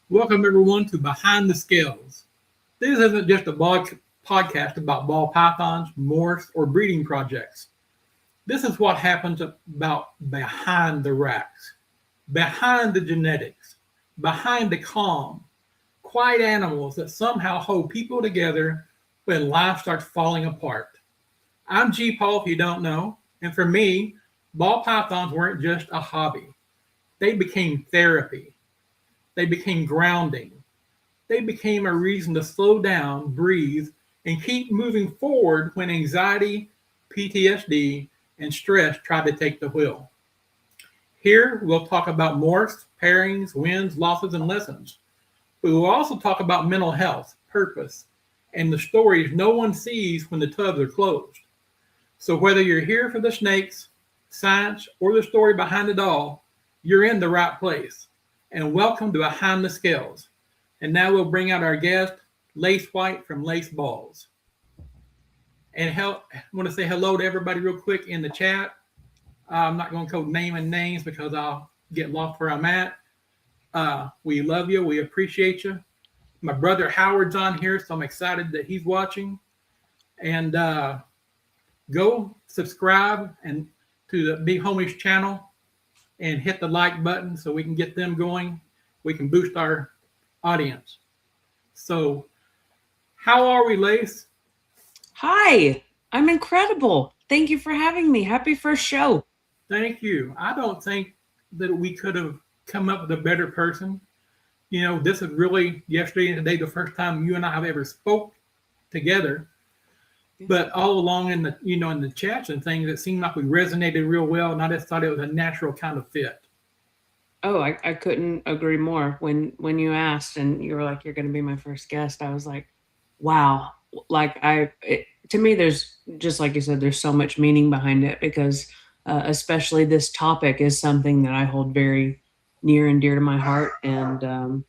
Welcome, everyone, to Behind the Scales. This isn't just a podcast about ball pythons, morphs, or breeding projects. This is what happens about behind the racks, behind the genetics, behind the calm, quiet animals that somehow hold people together when life starts falling apart. I'm G.Paw, if you don't know, and for me, ball pythons weren't just a hobby. They became therapy. They became grounding. They became a reason to slow down, breathe, and keep moving forward when anxiety, PTSD, and stress try to take the wheel. Here, we'll talk about morphs, pairings, wins, losses, and lessons. But we'll also talk about mental health, purpose, and the stories no one sees when the tubs are closed. So whether you're here for the snakes, science, or the story behind it all, you're in the right place. And welcome to Behind the Scales. And now we'll bring out our guest, Lace White from Lace Balls. And I want to say hello to everybody real quick in the chat. I'm not going to go naming names because I'll get lost where I'm at. We love you. We appreciate you. My brother Howard's on here, so I'm excited that he's watching. And go subscribe and to the Big Homies channel and hit the like button so we can get them going. We can boost our audience. So, how are we, Lace? Hi, I'm incredible. Thank you for having me. Happy first show. Thank you. I don't think that we could have come up with a better person. You know, this is really yesterday and today the first time you and I have ever spoke together. But all along in the chats and things, it seemed like we resonated real well, and I just thought it was a natural kind of fit. Oh, I couldn't agree more. When you asked and you were like, you're going to be my first guest, I was like, wow. To me, there's, just like you said, there's so much meaning behind it because especially this topic is something that I hold very near and dear to my heart. And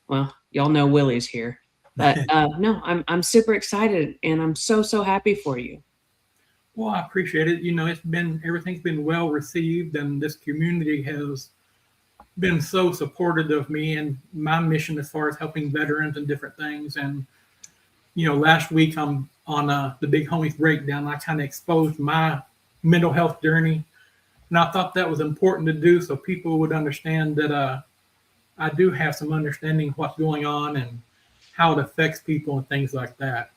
well, y'all know Willie's here. But no, I'm super excited and I'm so happy for you. Well, I appreciate it. You know, everything's been well received, and this community has been so supportive of me and my mission as far as helping veterans and different things. And last week I'm on the Big Homies Breakdown. I kind of exposed my mental health journey, and I thought that was important to do so people would understand that I do have some understanding of what's going on and how it affects people and things like that.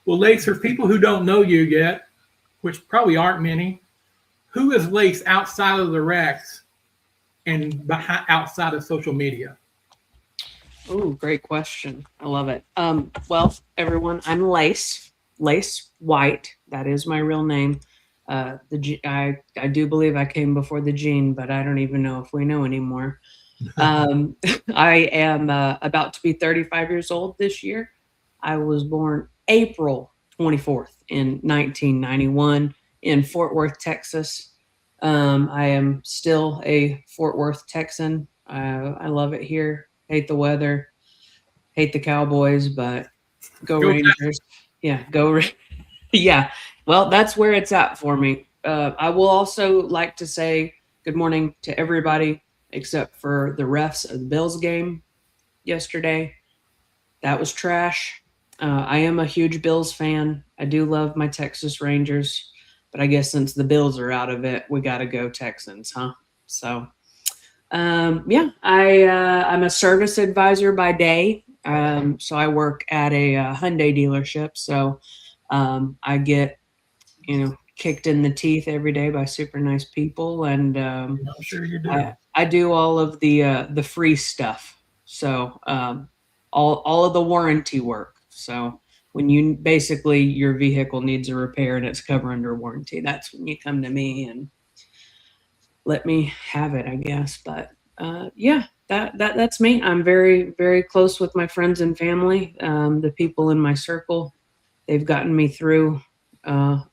Well, Lace, for people who don't know you yet, which probably aren't many, who is Lace outside of the racks and outside of social media? Oh, great question. I love it. Well, everyone, I'm Lace White. That is my real name. I do believe I came before the gene, but I don't even know if we know anymore. I am about to be 35 years old this year. I was born April 24th in 1991 in Fort Worth, Texas. I am still a Fort Worth Texan. I love it here. Hate the weather, hate the Cowboys, but go Rangers. Yeah, yeah. Well, that's where it's at for me. I will also like to say good morning to everybody except for the refs of the Bills game yesterday. That was trash. I am a huge Bills fan. I do love my Texas Rangers, but I guess since the Bills are out of it, we got to go Texans, huh? So, yeah, I'm a service advisor by day. So I work at a Hyundai dealership. So I get, kicked in the teeth every day by super nice people, and I'm sure you do. I do all of the free stuff. So all of the warranty work. So when your vehicle needs a repair and it's covered under warranty, that's when you come to me and let me have it, I guess. But yeah, that's me. I'm very, very close with my friends and family. The people in my circle, they've gotten me through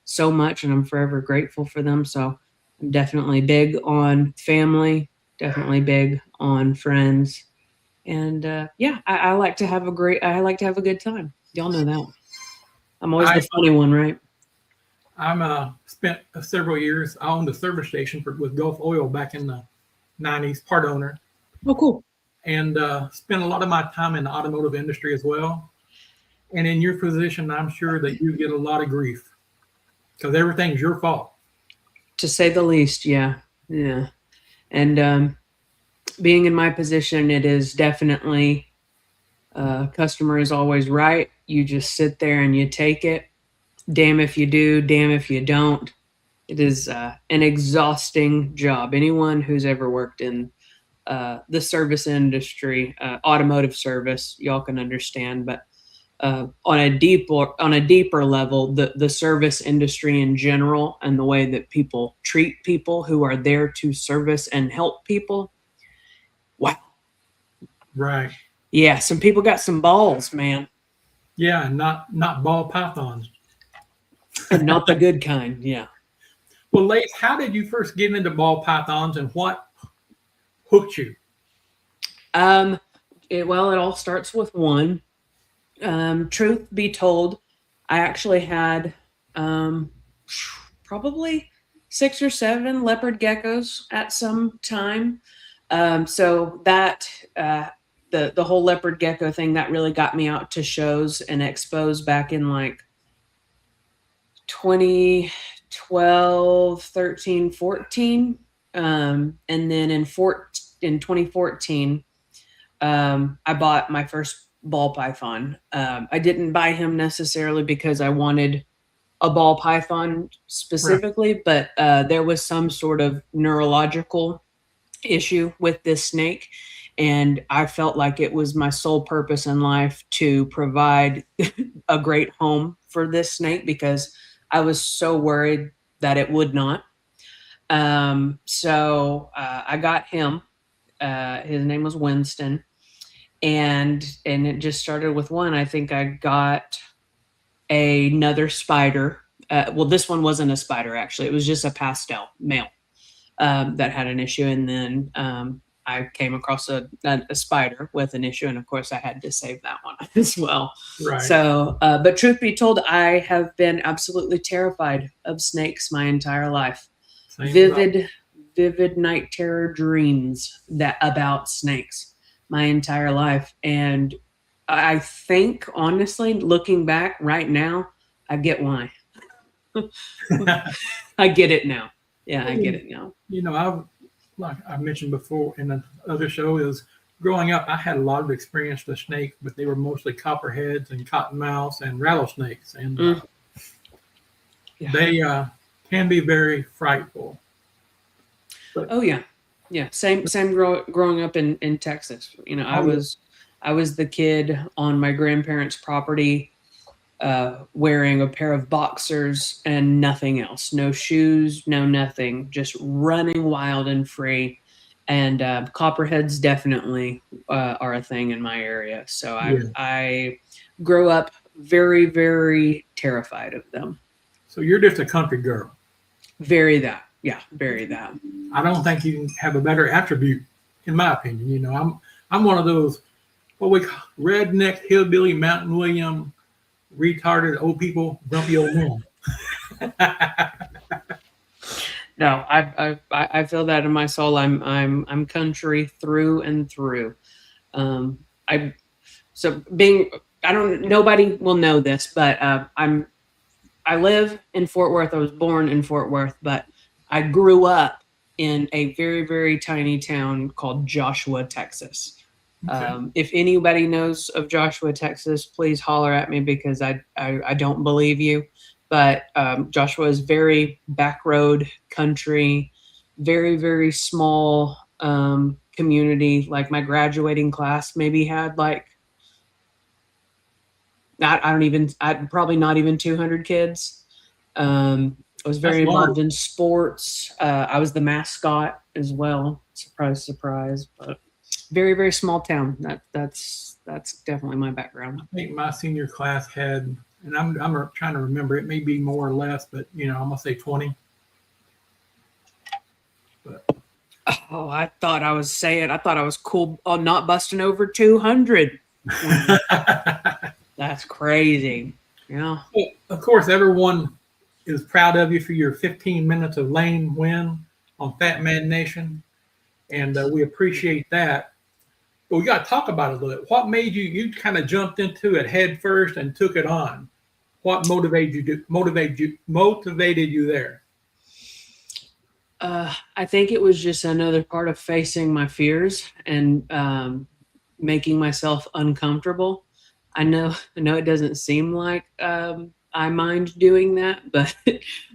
so much, and I'm forever grateful for them. So I'm definitely big on family, definitely big on friends. And yeah, I like to have a good time. Y'all know that. I'm always the funny one, right? I'm spent several years. I owned a service station with Gulf Oil back in the 90s, part owner. Oh, cool. and spent a lot of my time in the automotive industry as well. And in your position, I'm sure that you get a lot of grief because everything's your fault. To say the least. Yeah. Yeah. And being in my position, it is definitely customer is always right. You just sit there and you take it. Damn if you do, damn if you don't. It is an exhausting job. Anyone who's ever worked in the service industry, automotive service, y'all can understand. But on a deeper level, the service industry in general and the way that people treat people who are there to service and help people. Wow. Right. Yeah, some people got some balls, man, Yeah, and not ball pythons. and not the good kind. Yeah. Well, Lace, how did you first get into ball pythons and what hooked you? It all starts with one. Truth be told, I actually had probably 6 or 7 leopard geckos at some time. So that the whole leopard gecko thing that really got me out to shows and expos back in like 2012, 13, 14. And then in 2014, I bought my first ball python. I didn't buy him necessarily because I wanted a ball python specifically, but there was some sort of neurological issue with this snake. And I felt like it was my sole purpose in life to provide a great home for this snake because I was so worried that it would not. So I got him. His name was Winston. And it just started with one. I think I got another spider. This one wasn't a spider, actually. It was just a pastel male that had an issue. And then I came across a spider with an issue. And of course, I had to save that one as well. Right. So, but truth be told, I have been absolutely terrified of snakes my entire life. Vivid night terror dreams about snakes my entire life. And I think, honestly, looking back right now, I get why. I get it now. Yeah, I get it now. You know, like I mentioned before in the other show, is growing up, I had a lot of experience with snakes, but they were mostly copperheads and cottonmouths and rattlesnakes. And they can be very frightful. But, oh, yeah. Yeah, same growing up in Texas. You know, I was the kid on my grandparents' property wearing a pair of boxers and nothing else. No shoes, no nothing. Just running wild and free. And copperheads definitely are a thing in my area. So I grew up very, very terrified of them. So you're just a country girl. Very that. Yeah, very that. I don't think you can have a better attribute, in my opinion. You know, I'm one of those what we call redneck, hillbilly, Mountain William, retarded old people, grumpy old men. No, I feel that in my soul. I'm country through and through. Nobody will know this, but I live in Fort Worth. I was born in Fort Worth, but I grew up in a very, very tiny town called Joshua, Texas. Okay. If anybody knows of Joshua, Texas, please holler at me because I don't believe you. But Joshua is very back road country, very, very small community. Like my graduating class maybe had like, probably not even 200 kids. I was very involved in sports. I was the mascot as well. Surprise, surprise. But very, very small town. That's definitely my background. I think my senior class had, and I'm trying to remember, it may be more or less, but you know, I'm gonna say 20. But oh, I thought I was cool on not busting over 200. That's crazy. Yeah. Well, of course, everyone is proud of you for your 15 minutes of lane win on Fat Man Nation, and we appreciate that. But we got to talk about it a little bit. What made you kind of jumped into it head first and took it on? What motivated you there? I think it was just another part of facing my fears and making myself uncomfortable. I know it doesn't seem like I mind doing that, but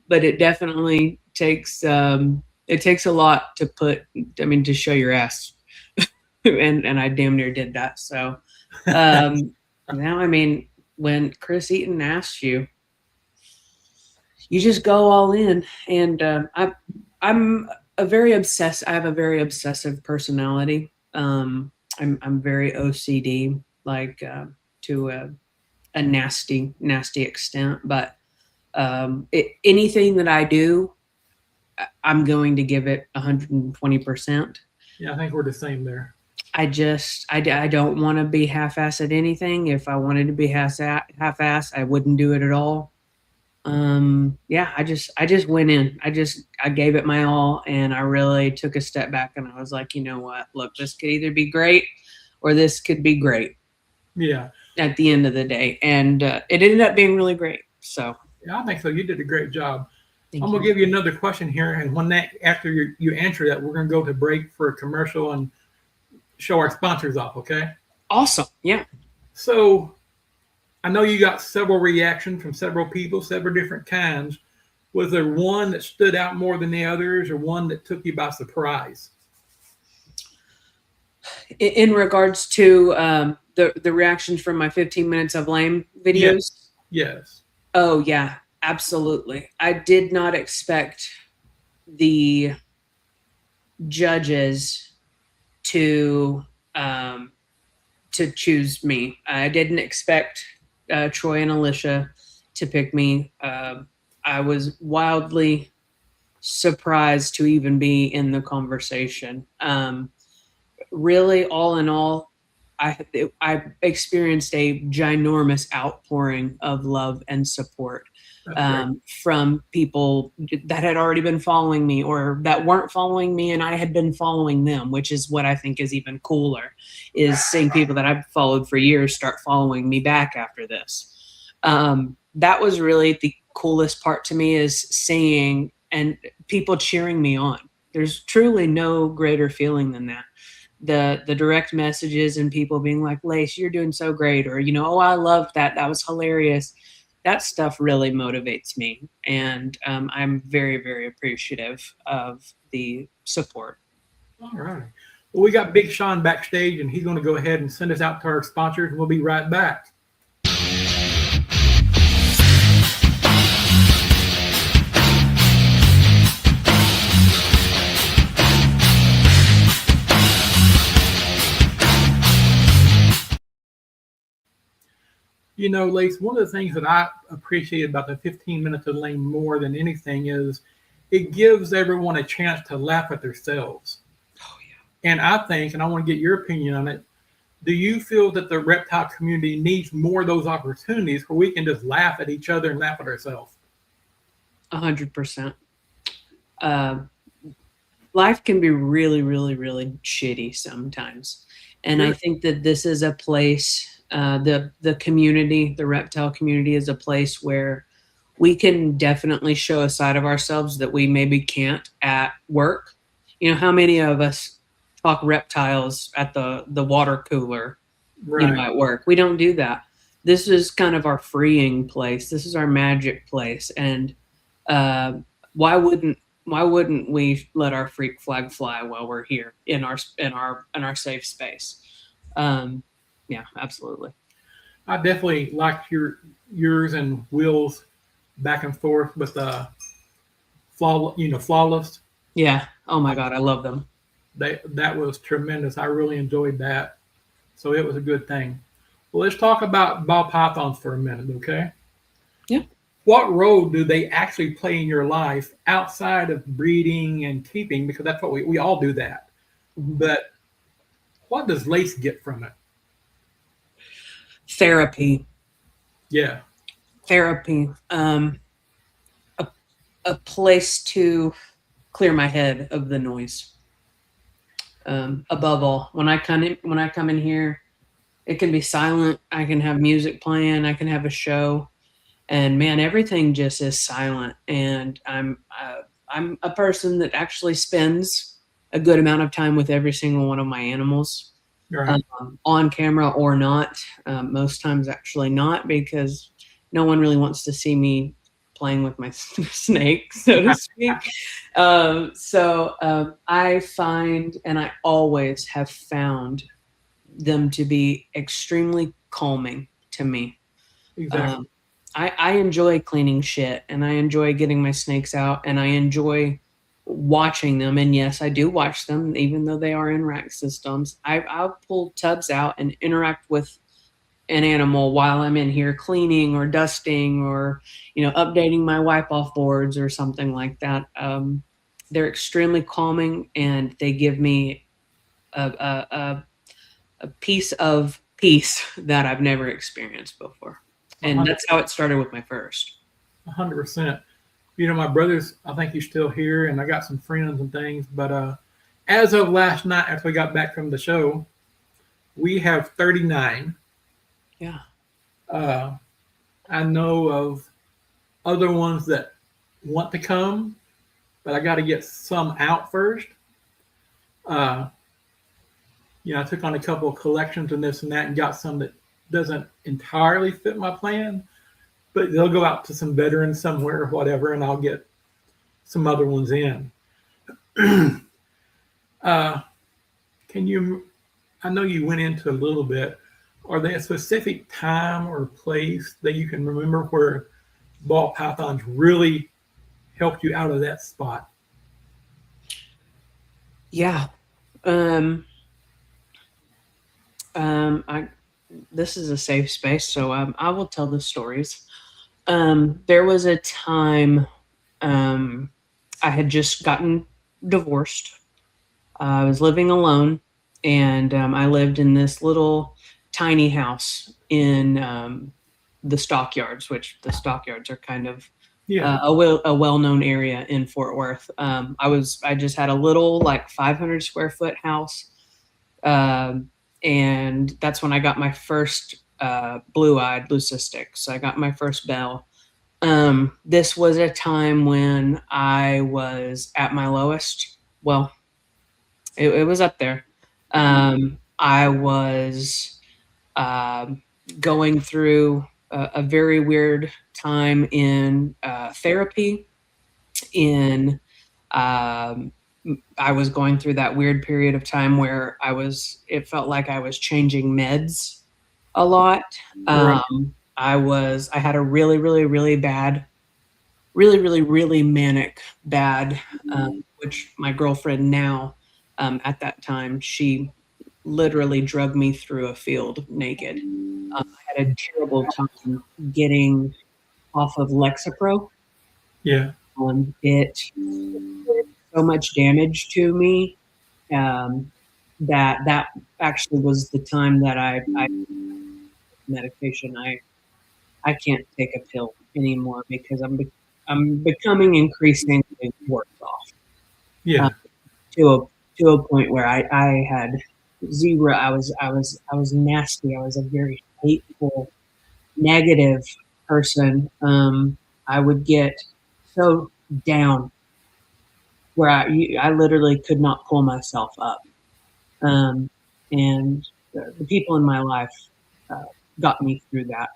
but it definitely takes it takes a lot to put. I mean, to show your ass, and I damn near did that. So now, I mean, when Chris Eaton asks you, you just go all in, and I'm a very obsessed. I have a very obsessive personality. I'm very OCD, like to a nasty extent. But anything that I do, I'm going to give it 120%. Yeah, I think we're the same there. I don't want to be half-ass at anything. If I wanted to be half-ass, I wouldn't do it at all. Yeah, I just went in. I gave it my all, and I really took a step back, and I was like, you know what? Look, this could either be great or this could be great Yeah, at the end of the day. And it ended up being really great. So yeah, I think so. You did a great job. thank I'm gonna you. give you another question here, and when that after you answer that, we're gonna go to break for a commercial and show our sponsors off. Okay. Awesome. Yeah. So I know you got several reactions from several people, several different kinds. Was there one that stood out more than the others, or one that took you by surprise? In regards to the reactions from my 15 minutes of lame Yes. videos. Yes. Oh yeah, absolutely. I did not expect the judges to choose me. I didn't expect Troy and Alicia to pick me. I was wildly surprised to even be in the conversation. Really, all in all, I experienced a ginormous outpouring of love and support from people that had already been following me or that weren't following me, and I had been following them, which is what I think is even cooler, is seeing people that I've followed for years start following me back after this. That was really the coolest part to me, is seeing and people cheering me on. There's truly no greater feeling than that. The direct messages and people being like, Lace, you're doing so great, or oh, I loved that, that was hilarious. That stuff really motivates me, and I'm very, very appreciative of the support. All right. Well, we got Big Sean backstage, and he's going to go ahead and send us out to our sponsors, and we'll be right back. Lace, one of the things that I appreciate about the 15 minutes of lane more than anything is it gives everyone a chance to laugh at themselves. Oh, yeah. And I think, and I want to get your opinion on it, do you feel that the reptile community needs more of those opportunities where we can just laugh at each other and laugh at ourselves? 100%. Life can be really, really, really shitty sometimes. And Sure. I think that this is a place, the community, the reptile community is a place where we can definitely show a side of ourselves that we maybe can't at work. How many of us talk reptiles at the water cooler, Right. at work? We don't do that. This is kind of our freeing place. This is our magic place. And why wouldn't we let our freak flag fly while we're here in our safe space? Yeah, absolutely. I definitely liked yours and Will's back and forth with flawless. Yeah. Oh my God, I love them. That was tremendous. I really enjoyed that. So it was a good thing. Well, let's talk about ball pythons for a minute, okay? Yeah. What role do they actually play in your life outside of breeding and keeping? Because that's what we all do that. But what does Lace get from it? Therapy. Yeah. Therapy. A place to clear my head of the noise. Above all, when I come in here, it can be silent. I can have music playing. I can have a show, and man, everything just is silent. And I'm a person that actually spends a good amount of time with every single one of my animals, Right. on camera or not. Most times, actually not, because no one really wants to see me playing with my snake, so to speak. I find, and I always have found them to be extremely calming to me. Exactly. I enjoy cleaning shit, and I enjoy getting my snakes out, and I enjoy watching them. And yes, I do watch them, even though they are in rack systems. I'll pull tubs out and interact with an animal while I'm in here cleaning or dusting or, updating my wipe off boards or something like that. They're extremely calming, and they give me a piece of peace that I've never experienced before. And that's how it started with my first. 100%. My brothers, I think he's still here, and I got some friends and things. But as of last night, after we got back from the show, we have 39. Yeah. I know of other ones that want to come, but I got to get some out first. Uh, I took on a couple of collections and this and that, and got some that doesn't entirely fit my plan, but they'll go out to some veterans somewhere or whatever, and I'll get some other ones in. uh, can you? I know you went into a little bit. Are there a specific time or place that you can remember where ball pythons really helped you out of that spot? Yeah. This is a safe space, so I will tell the stories. There was a time, I had just gotten divorced. I was living alone, and I lived in this little tiny house in the stockyards, which the stockyards are kind of Yeah. a well-known area in Fort Worth. I just had a little, like, 500 square foot house, and that's when I got my first blue-eyed leucistic. So I got my first bell. This was a time when I was at my lowest. Well, it was up there. I was going through a very weird time in therapy. I was going through that weird period of time where it felt like I was changing meds a lot. Right. I had a really, really, really bad, really, really, really manic bad, which my girlfriend now, at that time, she literally drug me through a field naked. I had a terrible time getting off of Lexapro. Yeah. It did so much damage to me, that actually was the time that I medication. I can't take a pill anymore because I'm becoming increasingly worse off, uh, Yeah. to a point where I had zero. I was nasty. I was a very hateful, negative person. I would get so down where I literally could not pull myself up. Um, and the people in my life uh, got me through that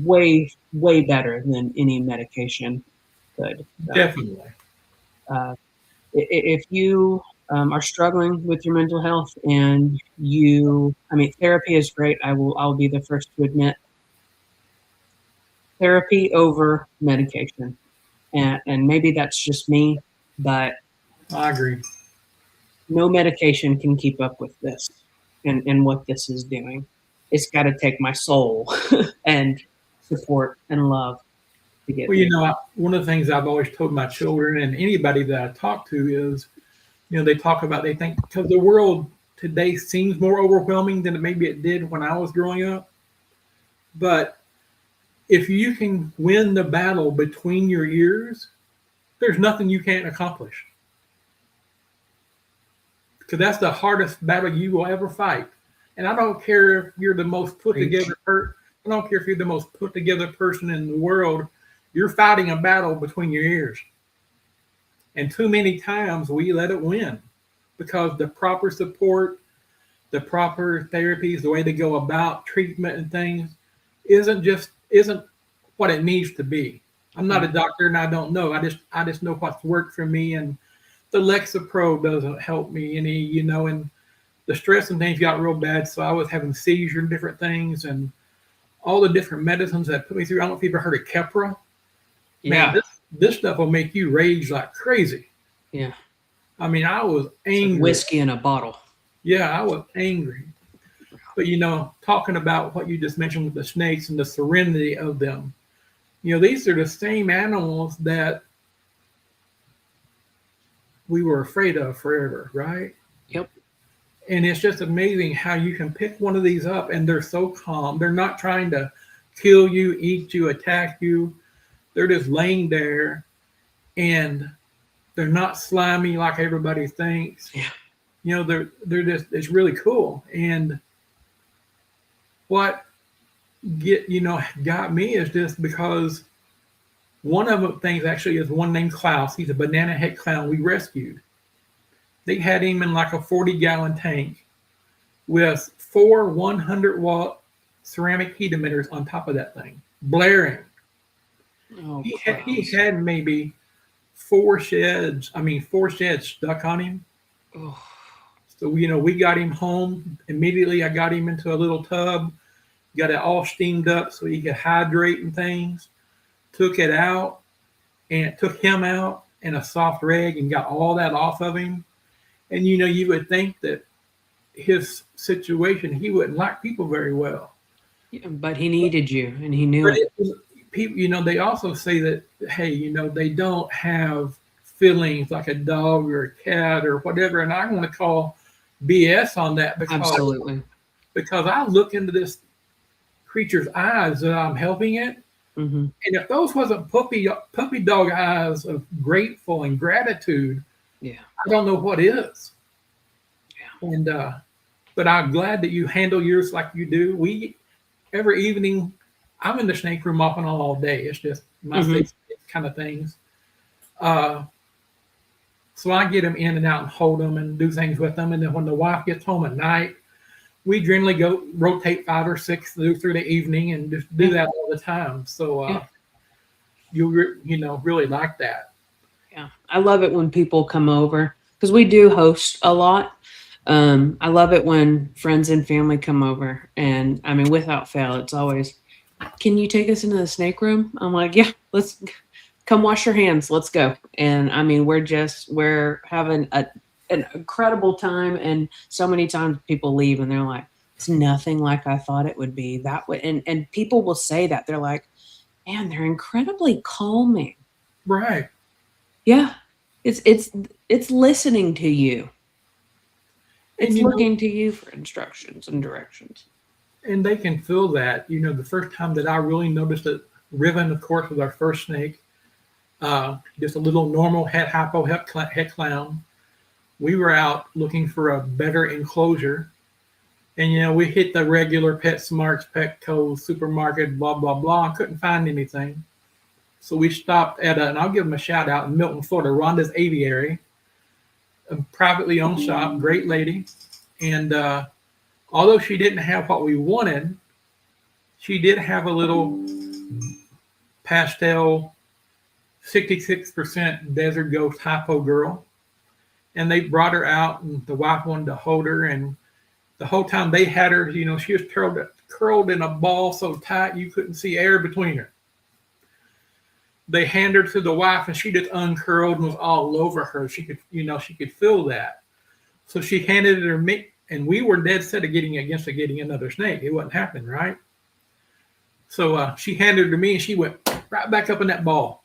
way, way better than any medication could. Definitely. Uh, if you are struggling with your mental health, and therapy is great. I'll be the first to admit, therapy over medication. And maybe that's just me, but I agree. no medication can keep up with this and what this is doing. It's got to take my soul and support and love to get Well, me. one of the things I've always told my children and anybody that I talk to is, they think because the world today seems more overwhelming than maybe it did when I was growing up. But if you can win the battle between your ears, there's nothing you can't accomplish. because that's the hardest battle you will ever fight. And I don't care if you're the most put Preach. together I don't care if you're the most put together person in the world. You're fighting a battle between your ears. And too many times we let it win because the proper support, the proper therapies, the way they go about treatment and things isn't what it needs to be. I'm not a doctor and I don't know. I just know what's worked for me, and the Lexapro doesn't help me any, and the stress and things got real bad. So I was having seizures and different things, and all the different medicines that put me through. I don't know if you've ever heard of Keppra. Yeah. Man, this stuff will make you rage like crazy. Yeah. I mean, I was angry. Like whiskey in a bottle. Yeah, I was angry. But, talking about what you just mentioned with the snakes and the serenity of them, these are the same animals that we were afraid of forever, right? Yep. And it's just amazing how you can pick one of these up and they're so calm. They're not trying to kill you, eat you, attack you. They're just laying there, and they're not slimy like everybody thinks. Yeah. They're just, it's really cool. And what got me is just because one of the things actually is one named Klaus. He's a banana head clown we rescued. They had him in like a 40-gallon tank with 4 100-watt ceramic heat emitters on top of that thing, blaring. Oh, He had maybe 4 sheds stuck on him. Oh. So, we got him home. Immediately, I got him into a little tub, got it all steamed up so he could hydrate and things. Took him out in a soft rag and got all that off of him. And, you would think that his situation, he wouldn't like people very well. Yeah, but he needed you, and he knew it. People, they also say that, hey, they don't have feelings like a dog or a cat or whatever. And I want to call BS on that because I look into this creature's eyes that I'm helping it. Mm-hmm. And if those wasn't puppy dog eyes of grateful and gratitude, I don't know what is. Yeah. And but I'm glad that you handle yours like you do. Every evening, I'm in the snake room off and on all day. It's just my safe kind of things. So I get them in and out and hold them and do things with them. And then when the wife gets home at night, we generally go rotate 5 or 6 through the evening and just do that all the time. So you really like that. Yeah, I love it when people come over because we do host a lot. I love it when friends and family come over, and I mean, without fail, it's always, can you take us into the snake room? I'm like, yeah, let's come wash your hands. Let's go. And I mean, we're having an incredible time. And so many times people leave and they're like, it's nothing like I thought it would be. That way, and people will say that. They're like, man, they're incredibly calming. Right. Yeah. It's listening to you. It's looking to you for instructions and directions. And they can feel that. The first time that I really noticed it, Riven, of course, was our first snake. Just a little normal head clown. We were out looking for a better enclosure. And, we hit the regular PetSmarts, Petco, supermarket, blah, blah, blah. Couldn't find anything. So we stopped and I'll give them a shout out in Milton, Florida, Rhonda's Aviary, a privately owned shop, great lady. And although she didn't have what we wanted, she did have a little pastel 66% desert ghost hypo girl. And they brought her out, and the wife wanted to hold her. And the whole time they had her, she was curled in a ball so tight you couldn't see air between her. They handed her to the wife, and she just uncurled and was all over her. She could, she could feel that. So she handed it to me, and we were dead set of getting another snake. It wasn't happening, right? So she handed it to me, and she went right back up in that ball.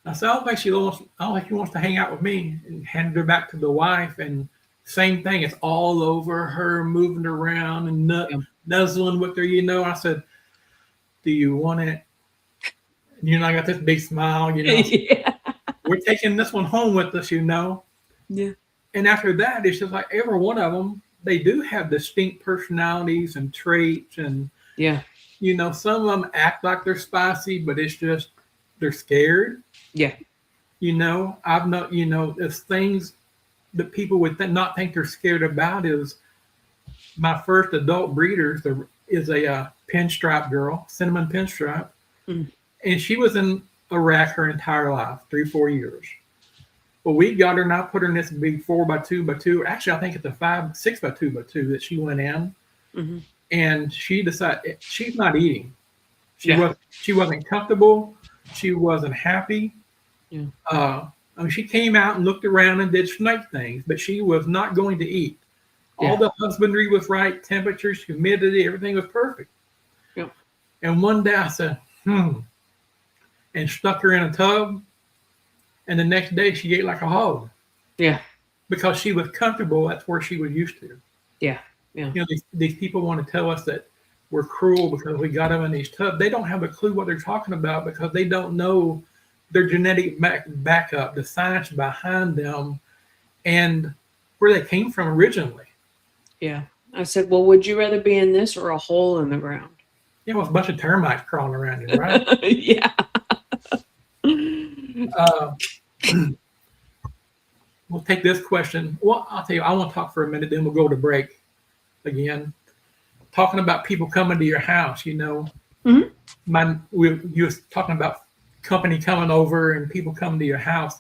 I said, I don't think she wants to hang out with me, and handed her back to the wife. And same thing, it's all over her, moving around and nuzzling with her. I said, do you want it? And, I got this big smile. Yeah. We're taking this one home with us. Yeah. And after that, it's just like every one of them, they do have distinct personalities and traits. And, Yeah. some of them act like they're spicy, but it's just they're scared. Yeah. I've not, there's things that people would not think they're scared about is my first adult breeder is a pinstripe girl, cinnamon pinstripe. Mm. And she was in Iraq her entire life, 3-4 years. Well, we got her and I put her in this big 4x2x2. Actually, I think it's a 6x2x2 that she went in. Mm-hmm. And she decided she's not eating. Yeah. She wasn't comfortable. She wasn't happy. Yeah. She came out and looked around and did snake things, but she was not going to eat. Yeah. All the husbandry was right, temperatures, humidity, everything was perfect. Yep. And one day I said, and stuck her in a tub. And the next day she ate like a hog. Yeah. Because she was comfortable. That's where she was used to. Yeah. Yeah. These people want to tell us that we're cruel because we got them in these tubs. They don't have a clue what they're talking about because they don't know their genetic backup, the science behind them, and where they came from originally. Yeah. I said, well, would you rather be in this or a hole in the ground? Yeah, with a bunch of termites crawling around you, right? Yeah. We'll take this question. Well, I'll tell you, I want to talk for a minute, then we'll go to break again. Talking about people coming to your house, Mm-hmm. You was talking about company coming over and people coming to your house.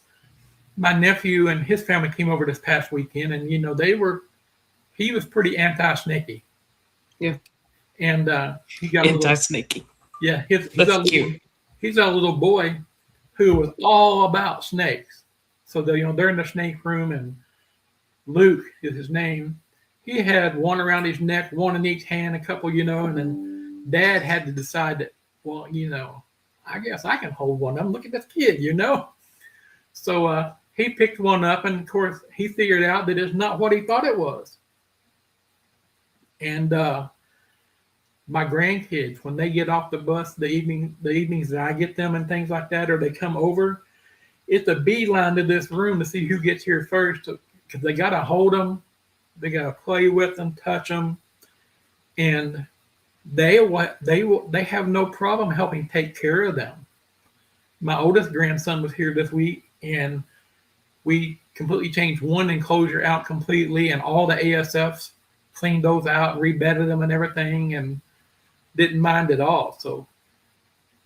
My nephew and his family came over this past weekend, and he was pretty anti-snaky. Yeah. And he got anti-snaky. Yeah, he's a little boy who was all about snakes. So they're in the snake room, and Luke is his name. He had one around his neck, one in each hand, a couple, and then Dad had to decide that, well, I guess I can hold one of them. Look at this kid, So he picked one up, and of course he figured out that it's not what he thought it was. And my grandkids, when they get off the bus, the evenings that I get them and things like that, or they come over, it's a beeline to this room to see who gets here first, because they got to hold them, they got to play with them, touch them, and they have no problem helping take care of them. My oldest grandson was here this week, and we completely changed one enclosure out completely, and all the ASFs cleaned those out, rebedded them and everything, and didn't mind at all. So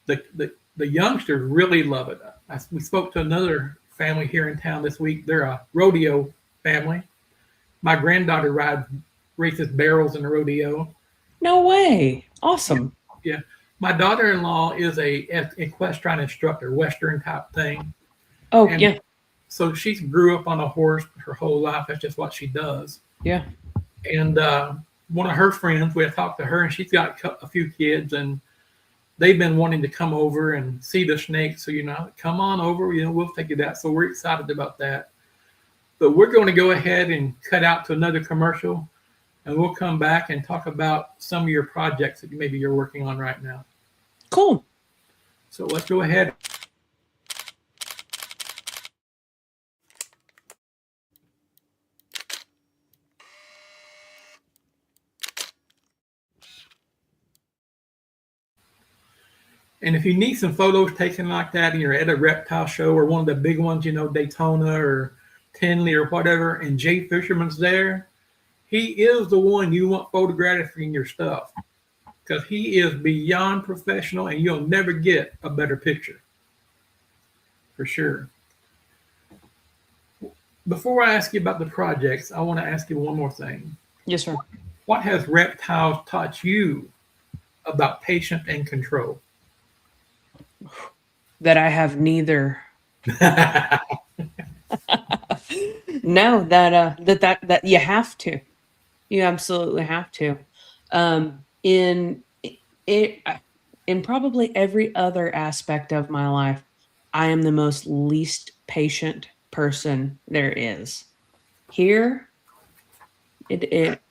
the youngsters really love it. We spoke to another family here in town this week. They're a rodeo family. My granddaughter races barrels in the rodeo. No way. Awesome. Yeah. My daughter-in-law is a equestrian instructor, Western type thing. Oh, and yeah. So she grew up on a horse her whole life. That's just what she does. Yeah. And one of her friends, we had talked to her, and she's got a few kids, and they've been wanting to come over and see the snakes. So, come on over, we'll take you that. So we're excited about that. But we're going to go ahead and cut out to another commercial, and we'll come back and talk about some of your projects that maybe you're working on right now. Cool. So let's go ahead. And if you need some photos taken like that and you're at a reptile show or one of the big ones, Daytona or Tinley or whatever, and Jay Fisherman's there, he is the one you want photographing your stuff, because he is beyond professional and you'll never get a better picture. For sure. Before I ask you about the projects, I want to ask you one more thing. Yes, sir. What has reptiles taught you about patience and control? That I have neither. No, that you have to. You absolutely have to. In probably every other aspect of my life, I am the most least patient person there is. Here,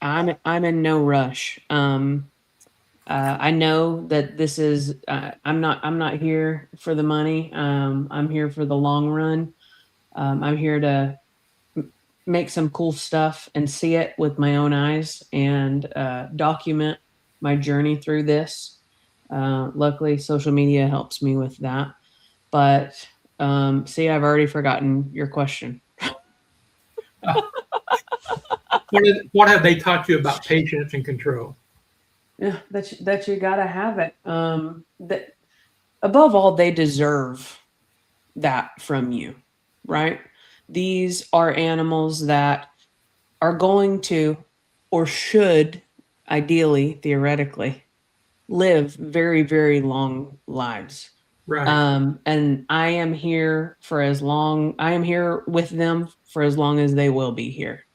I'm in no rush. I know that this is. I'm not here for the money. I'm here for the long run. I'm here to make some cool stuff and see it with my own eyes and document my journey through this. Luckily, social media helps me with that. But see, I've already forgotten your question. What have they taught you about patience and control? Yeah, that you gotta have it. That above all, they deserve that from you, right? These are animals that are going to, or should, ideally, theoretically, live very, very long lives. Right. And I am here for as long. I am here with them for as long as they will be here.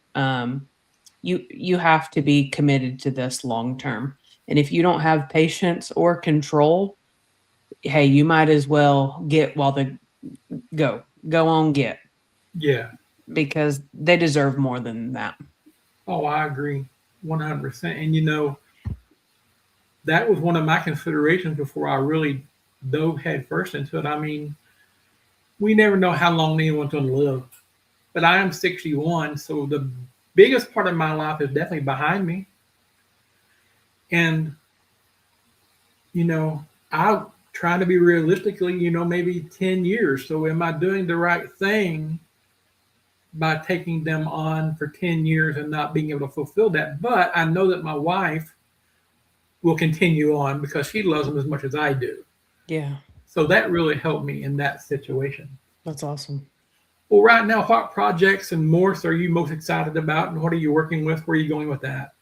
You have to be committed to this long term. And if you don't have patience or control, hey, you might as well get while the go on get, Yeah. because they deserve more than that. Oh, I agree 100%. And that was one of my considerations before I really dove headfirst into it. I mean, we never know how long anyone's going to live, but I am 61, so the biggest part of my life is definitely behind me. And, I try to be realistically, maybe 10 years. So am I doing the right thing by taking them on for 10 years and not being able to fulfill that? But I know that my wife will continue on because she loves them as much as I do. Yeah, So that really helped me in that situation. that's awesome. Well, right now, what projects and morphs are you most excited about, and what are you working with? Where are you going with that?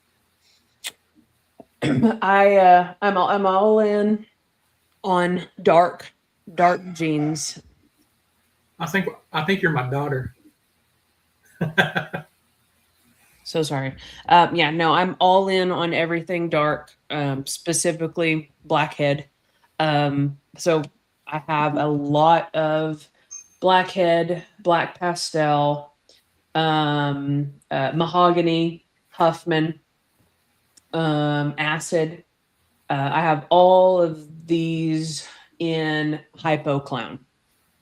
I'm all in on dark jeans. I think you're my daughter. So sorry. Yeah, no, I'm all in on everything dark, specifically blackhead. So I have a lot of blackhead, black pastel, mahogany, Huffman, acid. I have all of these in Hypo Clown.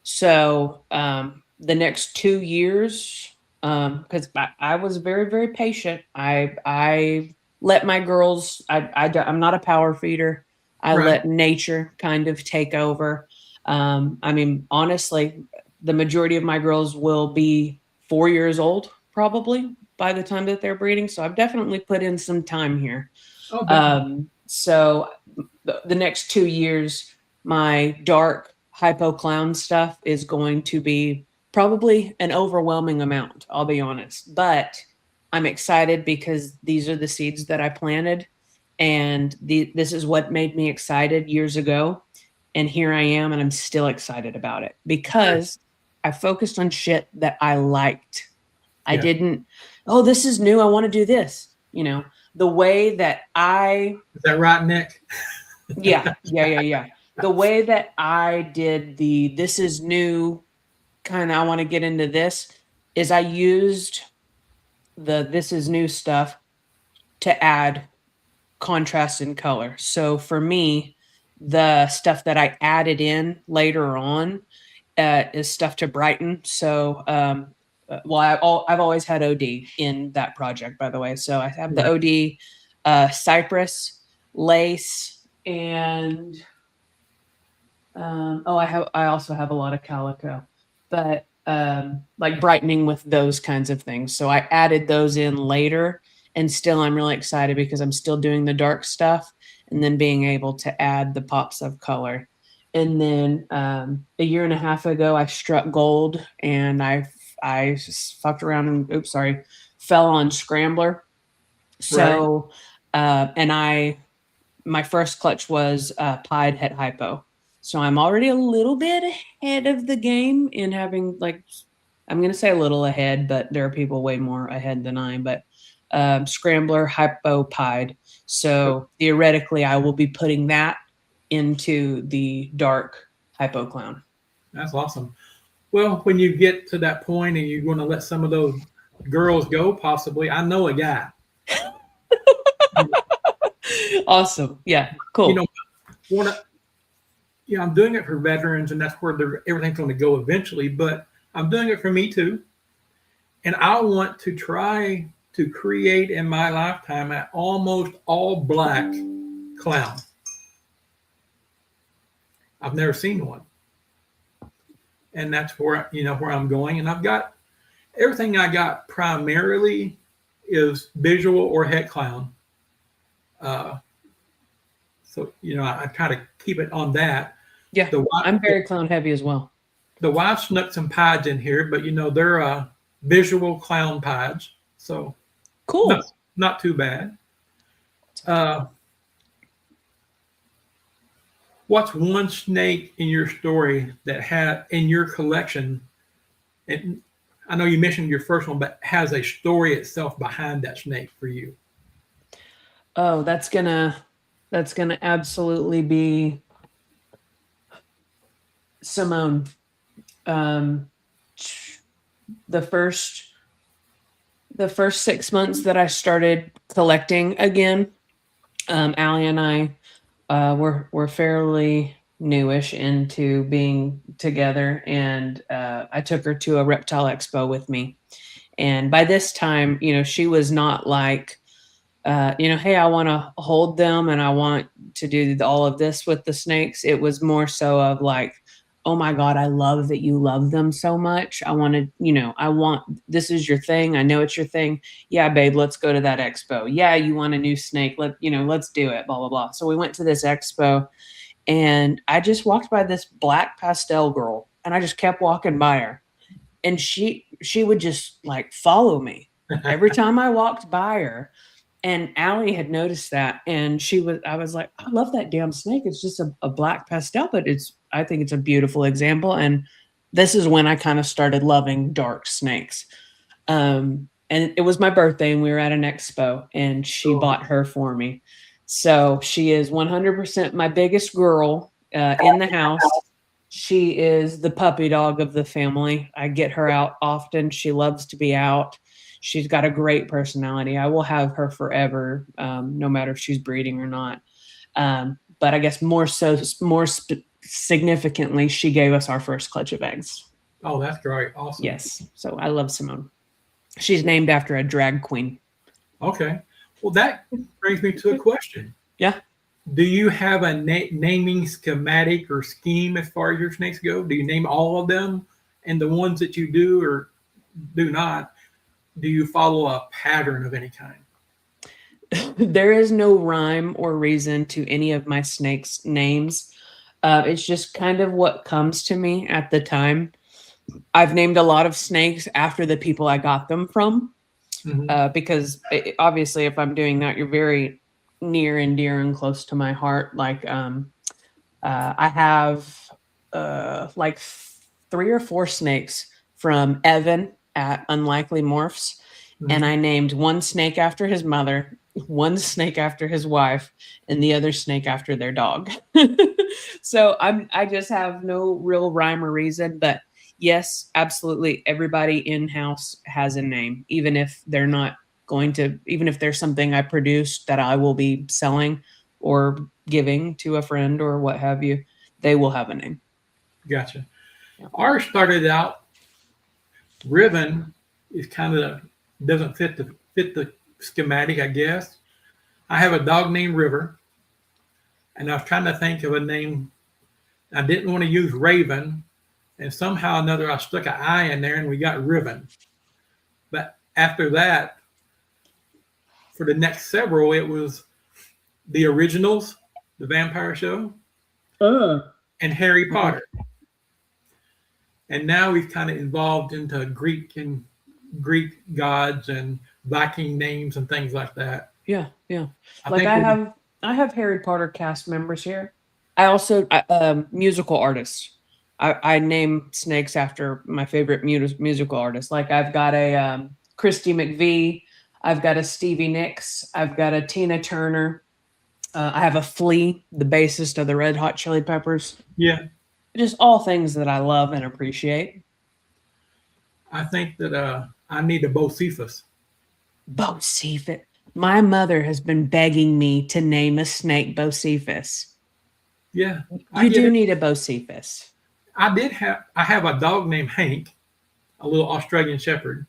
So the next 2 years, because I was very, very patient. I let my girls. I'm not a power feeder. I Right. let nature kind of take over. I mean, honestly, the majority of my girls will be 4 years old probably by the time that they're breeding. So I've definitely put in some time here. Oh, definitely. So the next 2 years, my dark hypo clown stuff is going to be probably an overwhelming amount, I'll be honest. But I'm excited because these are the seeds that I planted. And this is what made me excited years ago. And here I am, and I'm still excited about it because I focused on shit that I liked. I Yeah. didn't, oh, this is new. I want to do this. The way that Is that right, Nick? yeah. The way that I did this is new kind of, I want to get into this, is I used this is new stuff to add contrast and color. So for me, the stuff that I added in later on is stuff to brighten. So, I've always had OD in that project, by the way. So I have the Right. OD cypress, lace, and I also have a lot of calico, but like brightening with those kinds of things. So I added those in later, and still I'm really excited because I'm still doing the dark stuff and then being able to add the pops of color. And then a year and a half ago, I struck gold, and I just fucked around and fell on Scrambler. Right. So my first clutch was pied het hypo. So I'm already a little bit ahead of the game in having, like, I'm going to say a little ahead, but there are people way more ahead than I am. But Scrambler hypo pied. So theoretically, I will be putting that into the dark hypo clown. That's awesome. Well, when you get to that point and you're going to let some of those girls go, possibly, I know a guy. Awesome. Yeah. You Cool. know, I'm doing it for veterans, and that's where everything's going to go eventually. But I'm doing it for me too. And I want to try to create in my lifetime an almost all black clown. I've never seen one. And that's where where I'm going. And I've got everything I got primarily is visual or head clown. Uh, so I try to keep it on that. Yeah, The I'm very clown heavy as well. the wife snuck some pies in here, but they're visual clown pies, so Cool. not too bad. Uh, what's one snake in your story that had in your collection? And I know you mentioned your first one, but has a story itself behind that snake for you. Oh, that's gonna absolutely be Simone. The first 6 months that I started collecting again, Allie and I were fairly newish into being together, and I took her to a reptile expo with me. And by this time, she was not like, hey, I want to hold them and I want to do all of this with the snakes. It was more so of like, oh my God, I love that you love them so much. I want to, this is your thing. I know it's your thing. Yeah, babe, let's go to that expo. Yeah, you want a new snake. Let's do it, blah, blah, blah. So we went to this expo and I just walked by this black pastel girl and I just kept walking by her. And she would just like follow me every time I walked by her. And Allie had noticed that, and I was like, I love that damn snake. It's just a black pastel, but I think it's a beautiful example. And this is when I kind of started loving dark snakes. And it was my birthday and we were at an expo and she bought her for me. So she is 100% my biggest girl in the house. She is the puppy dog of the family. I get her out often. She loves to be out. She's got a great personality. I will have her forever, no matter if she's breeding or not. But I guess more significantly, she gave us our first clutch of eggs. Oh, that's great. Awesome. Yes. So I love Simone. She's named after a drag queen. Okay. Well, that brings me to a question. Yeah. Do you have a naming schematic or scheme as far as your snakes go? Do you name all of them? And the ones that you do or do not, do you follow a pattern of any kind? There is no rhyme or reason to any of my snakes' names. It's just kind of what comes to me at the time. I've named a lot of snakes after the people I got them from, because obviously if I'm doing that, you're very near and dear and close to my heart. Like I have like 3 or 4 snakes from Evan at Unlikely Morphs. And I named one snake after his mother, one snake after his wife, and the other snake after their dog. So I just have no real rhyme or reason, but yes, absolutely. Everybody in-house has a name, even if they're not even if there's something I produce that I will be selling or giving to a friend or what have you, they will have a name. Gotcha. Yeah. Ours started out, Ribbon is kind of doesn't fit the schematic, I guess. I have a dog named River, and I was trying to think of a name. I didn't want to use Raven, and somehow or another I stuck an I in there, and we got Ribbon. But after that, for the next several, it was the Originals, the Vampire Show, and Harry Potter. And now we've kind of evolved into Greek gods and Viking names and things like that. Yeah, yeah. I have Harry Potter cast members here. I also musical artists. I name snakes after my favorite musical artists. Like I've got a Christy McVie. I've got a Stevie Nicks. I've got a Tina Turner. I have a Flea, the bassist of the Red Hot Chili Peppers. Yeah. Just all things that I love and appreciate. I think that I need a Bocephus. Bocephus. My mother has been begging me to name a snake Bocephus. Yeah. You do need a Bocephus. I have a dog named Hank, a little Australian Shepherd.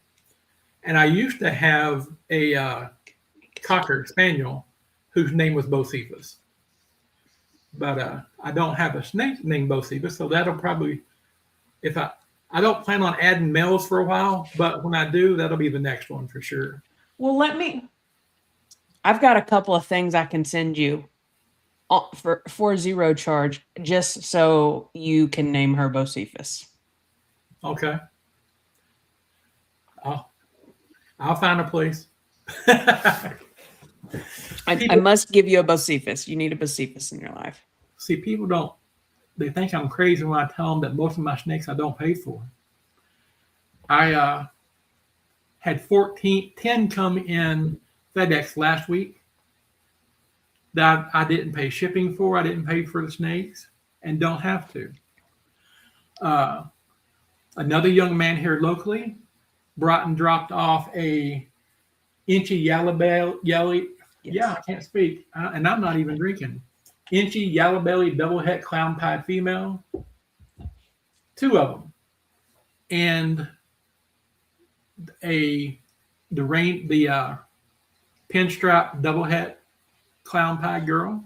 And I used to have a cocker spaniel whose name was Bocephus. But I don't have a snake named Bocephus, so that'll probably, if I don't plan on adding males for a while, but when I do, that'll be the next one for sure. Well, I've got a couple of things I can send you for zero charge, just so you can name her Bocephus. Okay. I'll find a place. I must give you a Bocephus. You need a Bocephus in your life. See, people they think I'm crazy when I tell them that most of my snakes I don't pay for. I had 10 come in FedEx last week that I didn't pay shipping for. I didn't pay for the snakes and don't have to. Another young man here locally brought and dropped off a inchy yellow belly. Yes. Yeah, I can't speak, and I'm not even drinking. Inchy yellow belly double het clown pied female, 2 of them, and the pinstripe double het clown pie girl,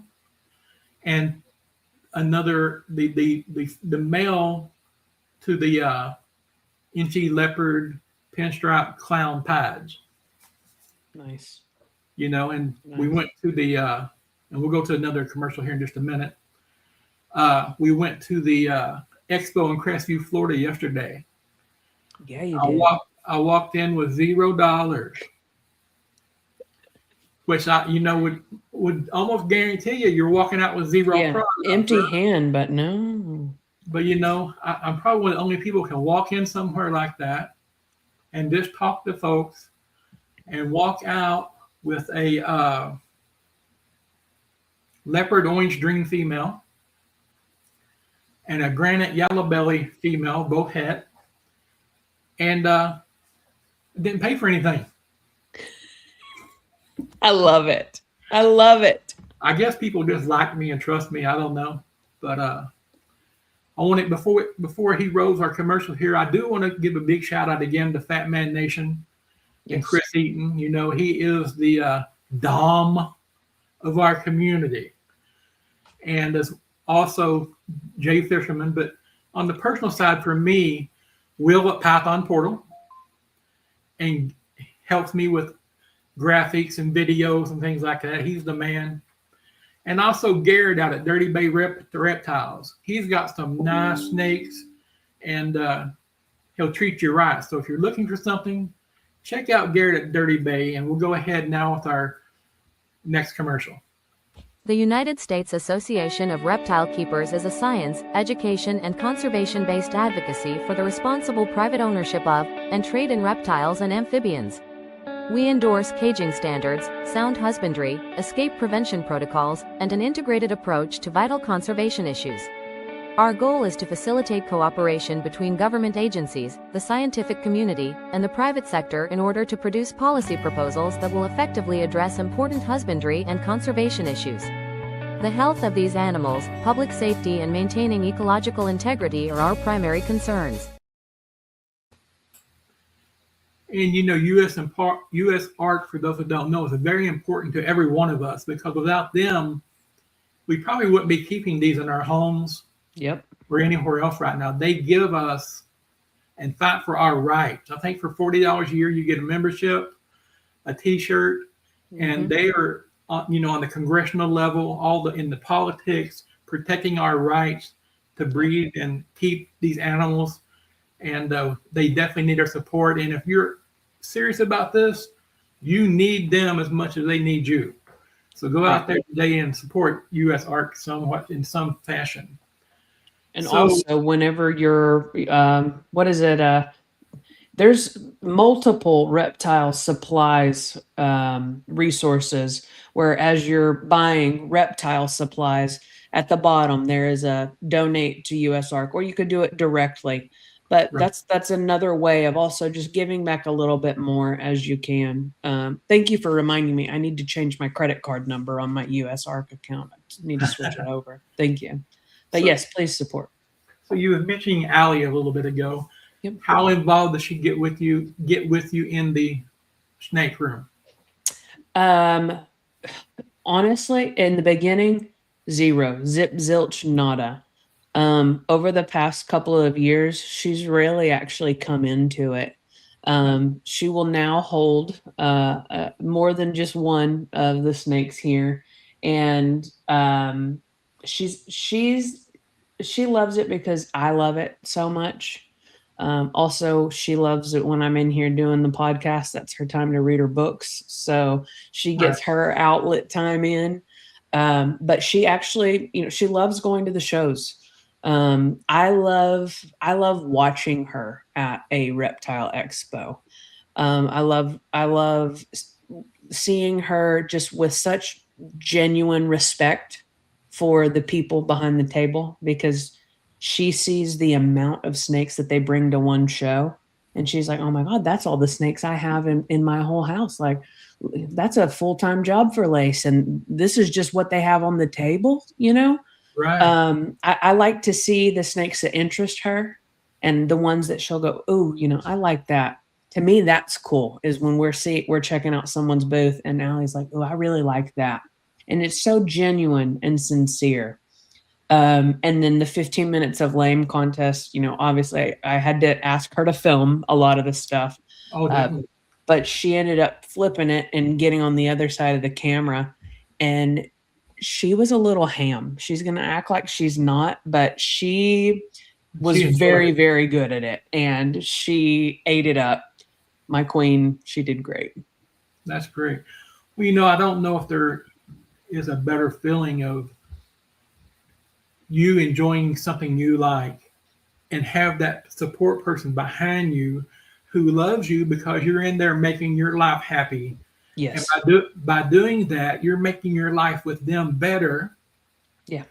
and another the male to the inchy leopard pinstripe clown pies. Nice. And nice. We went to the and we'll go to another commercial here in just a minute. We went to the expo in Crestview, Florida yesterday. Yeah, you did. I walked in with $0, which would almost guarantee you're walking out with zero. Yeah, empty hand, but no. But I'm probably one of the only people who can walk in somewhere like that and just talk to folks and walk out with a leopard orange dream female and a granite yellow belly female, both het, and didn't pay for anything. I love it. I love it. I guess people just like me and trust me. I don't know, but I want it before he rolls our commercial here. I do want to give a big shout out again to Fat Man Nation and Chris Eaton. He is the Dom of our community, and as also Jay Fisherman. But on the personal side, for me, Will at Python Portal, and helps me with graphics and videos and things like that. He's the man. And also Garrett out at Dirty Bay Reptiles. He's got some nice snakes, and he'll treat you right. So if you're looking for something, check out Garrett at Dirty Bay, and we'll go ahead now with our next commercial. The United States Association of Reptile Keepers is a science, education, and conservation-based advocacy for the responsible private ownership of and trade in reptiles and amphibians. We endorse caging standards, sound husbandry, escape prevention protocols, and an integrated approach to vital conservation issues. Our goal is to facilitate cooperation between government agencies, the scientific community, and the private sector in order to produce policy proposals that will effectively address important husbandry and conservation issues. The health of these animals, public safety, and maintaining ecological integrity are our primary concerns. And U.S. Ark, for those who don't know, is very important to every one of us, because without them, we probably wouldn't be keeping these in our homes. Yep. Or anywhere else right now. They give us and fight for our rights. I think for $40 a year, you get a membership, a T-shirt, and they are, on the congressional level, in the politics, protecting our rights to breed and keep these animals. And they definitely need our support. And if you're serious about this, you need them as much as they need you. So go out there today and support U.S. Ark somewhat in some fashion. And also, whenever you're, there's multiple reptile supplies resources where, as you're buying reptile supplies, at the bottom there is a donate to U.S. Ark, or you could do it directly. But that's another way of also just giving back a little bit more as you can. Thank you for reminding me. I need to change my credit card number on my U.S. Ark account. I need to switch it over. Thank you. But yes, please support. So you were mentioning Allie a little bit ago. Yep. How involved does she get with you in the snake room? Honestly, in the beginning, zero, zip, zilch, nada. Over the past couple of years, she's really actually come into it. She will now hold more than just one of the snakes here, and she loves it because I love it so much. Also, she loves it when I'm in here doing the podcast. That's her time to read her books. So she gets her outlet time in. But she actually, she loves going to the shows. I love watching her at a reptile expo. I love seeing her just with such genuine respect for the people behind the table, because she sees the amount of snakes that they bring to one show. And she's like, oh my God, that's all the snakes I have in my whole house. Like, that's a full-time job for Lace. And this is just what they have on the table, Right. I like to see the snakes that interest her and the ones that she'll go, oh, I like that. To me, that's cool, is when we're checking out someone's booth and Allie's like, oh, I really like that. And it's so genuine and sincere. And then the 15 minutes of lame contest, obviously I had to ask her to film a lot of the stuff. Oh, definitely. But she ended up flipping it and getting on the other side of the camera. And she was a little ham. She's going to act like she's not, but she was very, very good at it. And she ate it up. My queen, she did great. That's great. Well, I don't know if there is a better feeling of you enjoying something you like and have that support person behind you who loves you because you're in there making your life happy. Yes. And by doing that, you're making your life with them better. Yeah.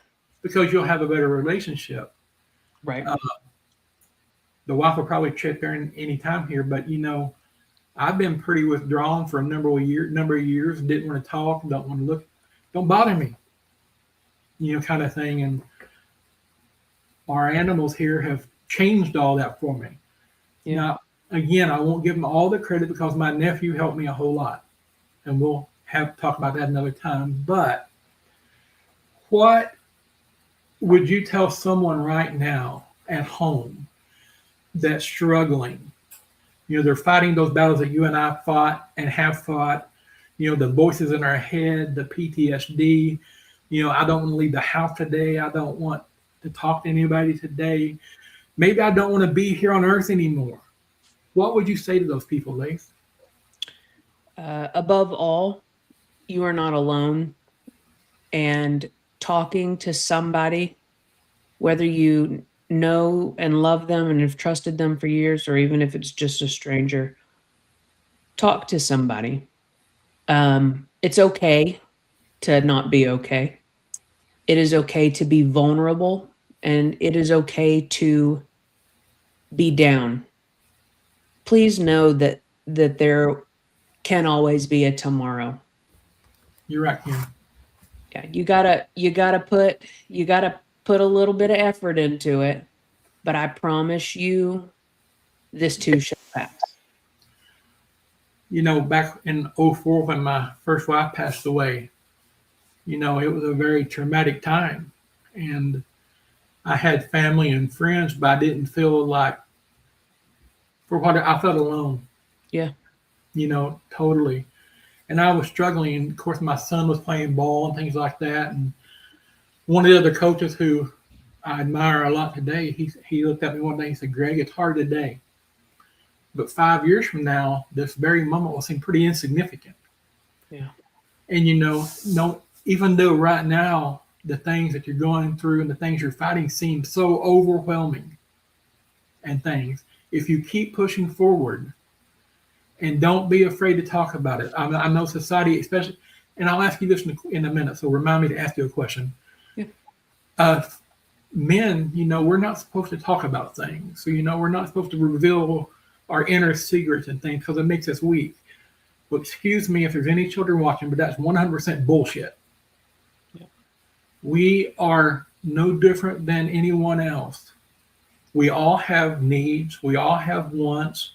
Because you'll have a better relationship. Right. The wife will probably chip in any time here, but I've been pretty withdrawn for a number of years. Didn't want to talk, don't want to look, don't bother me, kind of thing. And our animals here have changed all that for me. Yeah. Now, again, I won't give them all the credit because my nephew helped me a whole lot, and we'll have to talk about that another time. But what would you tell someone right now at home that's struggling? They're fighting those battles that you and I fought and have fought. The voices in our head, the PTSD. I don't want to leave the house today. I don't want to talk to anybody today. Maybe I don't want to be here on earth anymore. What would you say to those people, Lace? Above all, you are not alone. And talking to somebody, whether you know and love them and have trusted them for years, or even if it's just a stranger, talk to somebody. It's okay to not be okay. It is okay to be vulnerable, and it is okay to be down. Please know that there can always be a tomorrow. You're right, Kim. Yeah, you gotta put a little bit of effort into it, but I promise you, this too shall pass. Back in 2004 when my first wife passed away, it was a very traumatic time, and I had family and friends, but I didn't feel like, for what I felt alone. Yeah. Totally. And I was struggling. And of course, my son was playing ball and things like that. And one of the other coaches who I admire a lot today, he looked at me one day and said, Greg, it's hard today. But 5 years from now, this very moment will seem pretty insignificant. Yeah. And, even though right now the things that you're going through and the things you're fighting seem so overwhelming and things, if you keep pushing forward and don't be afraid to talk about it. I know society, especially, and I'll ask you this in a minute, so remind me to ask you a question. Yeah. Men, we're not supposed to talk about things. So, we're not supposed to reveal our inner secrets and things because it makes us weak. Well, excuse me if there's any children watching, but that's 100% bullshit. Yeah. We are no different than anyone else. We all have needs. We all have wants.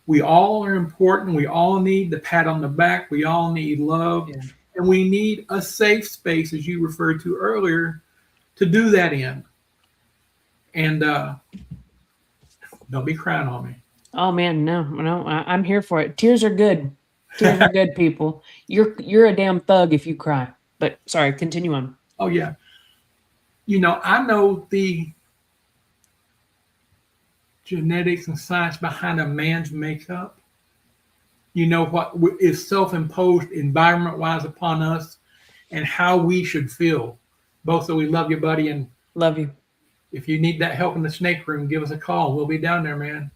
We all are important. We all need the pat on the back. We all need love. Yeah. And we need a safe space, as you referred to earlier, to do that in. And don't be crying on me. Oh man, no, I'm here for it. Tears are good. Tears are good, people. You're a damn thug if you cry. But sorry, continue on. Oh, yeah. I know the genetics and science behind a man's makeup. You know what is self-imposed environment-wise upon us and how we should feel. Both so we love you, buddy, and Love you. if you need that help in the snake room, give us a call. We'll be down there, man.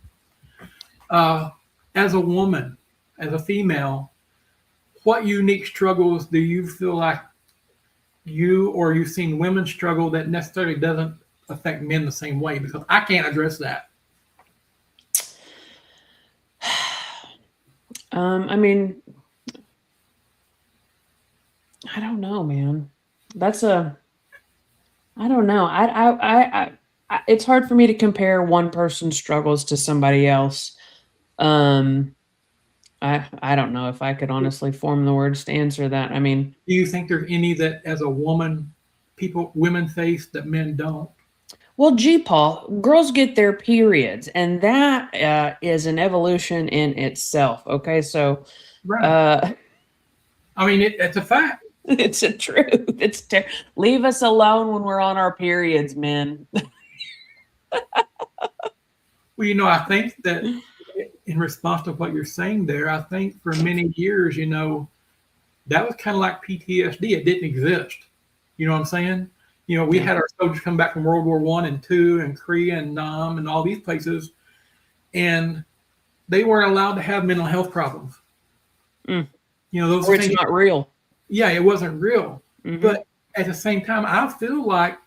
As a woman, as a female, what unique struggles do you feel like you've seen women struggle that necessarily doesn't affect men the same way? Because I can't address that. I mean, I don't know, man. I don't know. It's hard for me to compare one person's struggles to somebody else. I don't know if I could honestly form the words to answer that. I mean, Do you think there's any that as a woman, women face that men don't? well, G.Paw, girls get their periods, and that is an evolution in itself. Okay, so Right. I mean, it's a fact. it's a truth. Leave us alone when we're on our periods, men. Well, I think that in response to what you're saying there, I think for many years, that was kind of like PTSD. It didn't exist. You know what I'm saying? We Yeah. had our soldiers come back from World War I and II and Korea and Nam and all these places, and they weren't allowed to have mental health problems. Mm. Those Or it's things. not real. Yeah, it wasn't real. Mhm. But at the same time, I feel like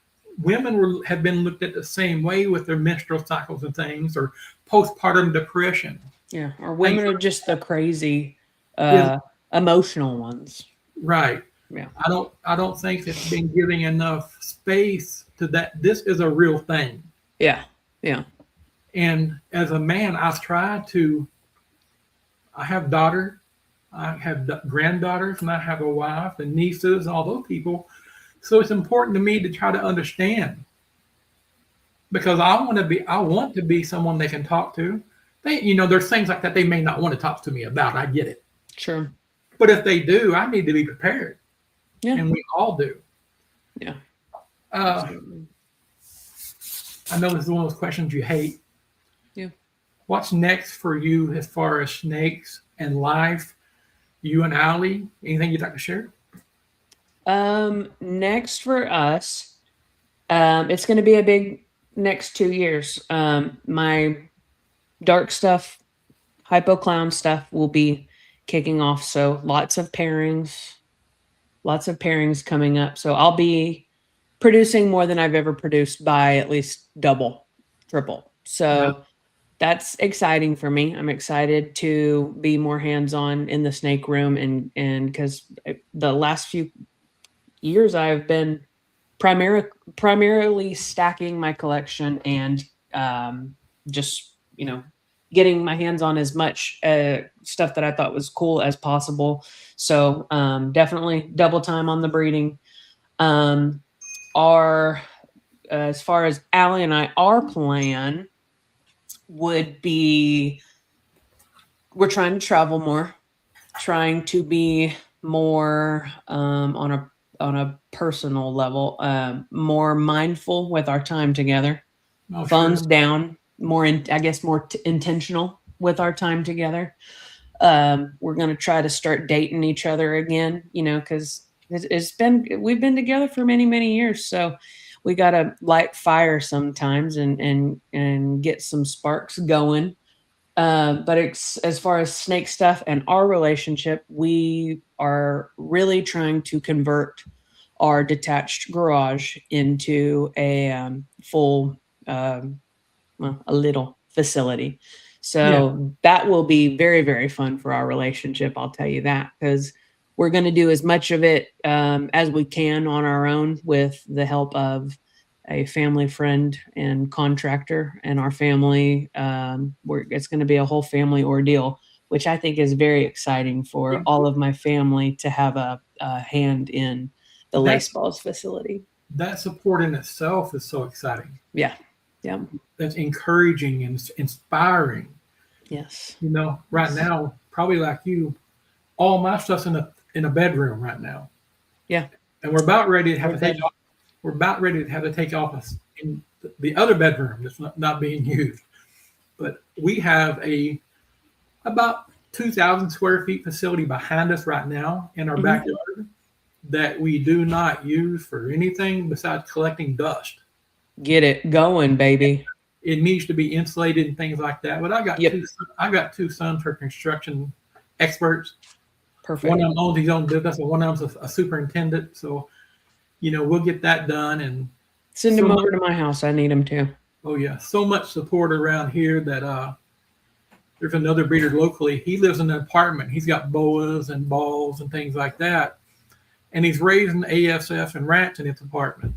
women have been looked at the same way with their menstrual cycles and things, or postpartum depression. Yeah, or women are just the crazy, Yeah. emotional ones. Right. Yeah. I don't think it's been giving enough space to that. This is a real thing. Yeah, yeah. And as a man, I have daughters, I have granddaughters, and I have a wife and nieces, all those people. So it's important to me to try to understand, because I want to be someone they can talk to. There's things like that they may not want to talk to me about. I get it. Sure. But if they do, I need to be prepared. Yeah. And we all do. Yeah. I know this is one of those questions you hate. Yeah. What's next for you as far as snakes and life? You and Allie, anything you'd like to share? Next for us, it's going to be a big next 2 years. My dark stuff, hypo clown stuff will be kicking off. So lots of pairings coming up. So I'll be producing more than I've ever produced by at least double, triple. So that's exciting for me. I'm excited to be more hands-on in the snake room, and because the last few years I've been primarily stacking my collection and just getting my hands on as much stuff that I thought was cool as possible. So definitely double time on the breeding. As far as Allie and our plan would be, we're trying to travel more, trying to be more on a personal level, more mindful with our time together. Oh, Phones sure. down, more intentional with our time together. We're going to try to start dating each other again, because we've been together for many, many years. So we got to light fire sometimes and get some sparks going. But as far as snake stuff and our relationship, we are really trying to convert our detached garage into a full, a little facility. So that will be very, very fun for our relationship. I'll tell you that, because we're going to do as much of it as we can on our own with the help of a family friend and contractor in our family. It's going to be a whole family ordeal, which I think is very exciting for all of my family to have a hand in the Lace Balls facility. That support in itself is so exciting. Yeah. Yeah. That's encouraging and inspiring. Yes. You know, right now, probably like you, all my stuff's in a bedroom right now. Yeah. And we're about ready to have to take off. We're about ready to have to take office in the other bedroom that's not being used. But we have about 2,000 square feet facility behind us right now in our backyard that we do not use for anything besides collecting dust. Get it going, baby. It needs to be insulated and things like that. But I got two sons who are construction experts. Perfect. One of them owns his own business, and one of them's a superintendent. So, you know, we'll get that done and send them over to my house. I need them too. Oh yeah, so much support around here that there's another breeder locally. He lives in an apartment. He's got boas and balls and things like that, and he's raising ASF and rats in his apartment.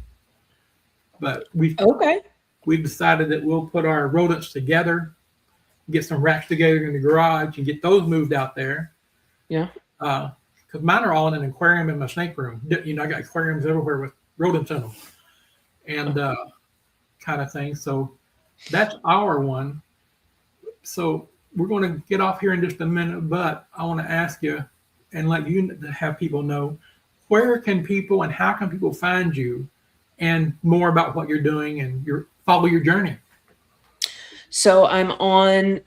But we've decided that we'll put our rodents together, get some rats together in the garage, and get those moved out there. Yeah. Because mine are all in an aquarium in my snake room. You know, I got aquariums everywhere with rodents in them, and kind of thing. So that's our one. So we're going to get off here in just a minute, but I want to ask you and let you have people know, where can people and how can people find you and more about what you're doing and follow your journey? So I'm on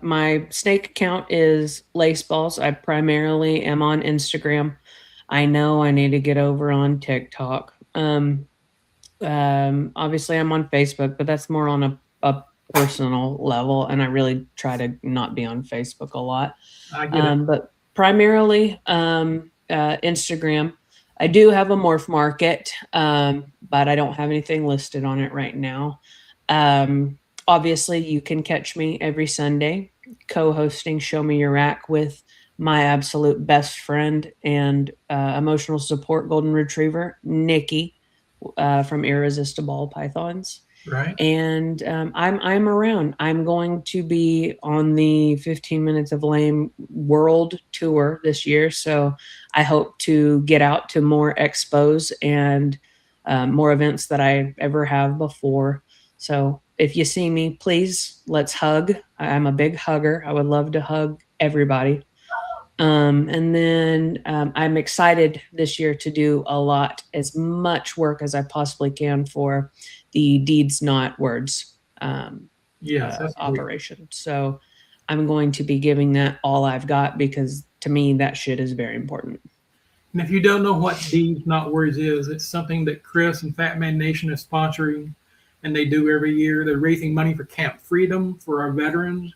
my snake account is Lace Balls. I primarily am on Instagram. I know I need to get over on TikTok. Obviously I'm on Facebook, but that's more on a personal level, and I really try to not be on Facebook a lot. I get it. But primarily Instagram. I do have a morph market, but I don't have anything listed on it right now. Obviously, you can catch me every Sunday co-hosting Show Me Your Rack with my absolute best friend and emotional support golden retriever, Nikki, from Irresistible Pythons. Right. And I'm around. I'm going to be on the 15 Minutes of Lame World Tour this year. So I hope to get out to more expos and more events that I ever have before. So if you see me, please, let's hug. I'm a big hugger. I would love to hug everybody. And then I'm excited this year to do as much work as I possibly can for the Deeds Not Words operation. So I'm going to be giving that all I've got, because to me that shit is very important. And if you don't know what Deeds Not Words is, it's something that Chris and Fat Man Nation is sponsoring, and they do every year. They're raising money for Camp Freedom for our veterans.